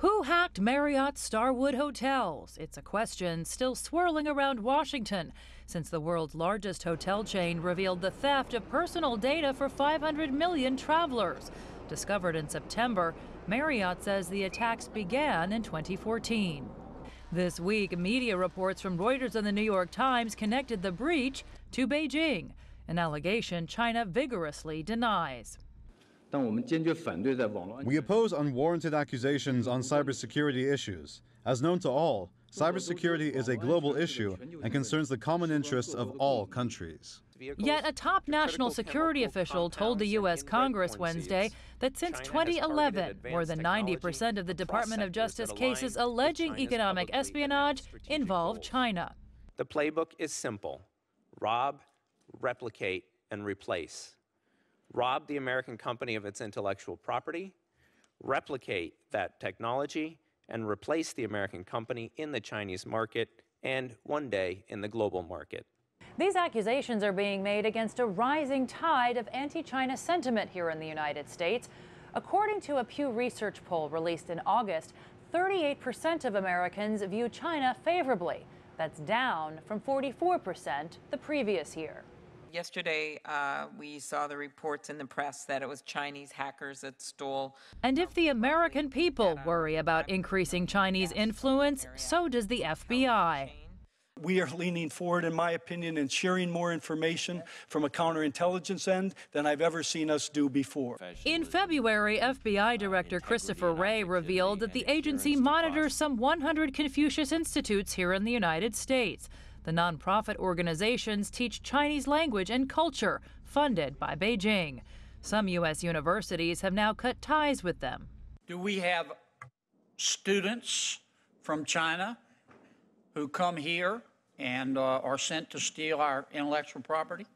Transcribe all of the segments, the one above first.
Who hacked Marriott's Starwood hotels? It's a question still swirling around Washington since the world's largest hotel chain revealed the theft of personal data for 500 million travelers. Discovered in September, Marriott says the attacks began in 2014. This week, media reports from Reuters and the New York Times connected the breach to Beijing, an allegation China vigorously denies. We oppose unwarranted accusations on cybersecurity issues. As known to all, cybersecurity is a global issue and concerns the common interests of all countries. Yet a top national security official told the U.S. Congress Wednesday that since 2011, more than 90% of the Department of Justice cases alleging economic espionage involve China. The playbook is simple: rob, replicate, and replace. Rob the American company of its intellectual property, replicate that technology, and replace the American company in the Chinese market and one day in the global market. These accusations are being made against a rising tide of anti-China sentiment here in the United States. According to a Pew Research poll released in August, 38% of Americans view China favorably. That's down from 44% the previous year. Yesterday, we saw the reports in the press that it was Chinese hackers that stole. And if the American people worry about increasing Chinese influence, so does the FBI. We are leaning forward, in my opinion, and sharing more information from a counterintelligence end than I've ever seen us do before. In February, FBI Director Christopher Wray revealed that the agency monitors some 100 Confucius Institutes here in the United States. The nonprofit organizations teach Chinese language and culture, funded by Beijing. Some U.S. universities have now cut ties with them. Do we have students from China who come here and are sent to steal our intellectual property?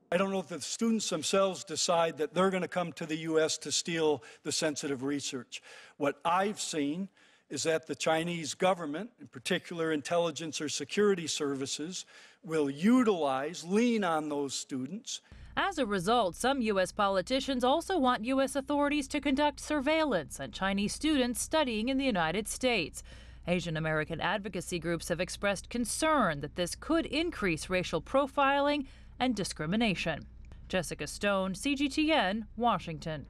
I don't know if the students themselves decide that they're going to come to the U.S. to steal the sensitive research. What I've seen is that the Chinese government, in particular intelligence or security services, will lean on those students. As a result, some U.S. politicians also want U.S. authorities to conduct surveillance on Chinese students studying in the United States. Asian American advocacy groups have expressed concern that this could increase racial profiling and discrimination. Jessica Stone, CGTN, Washington.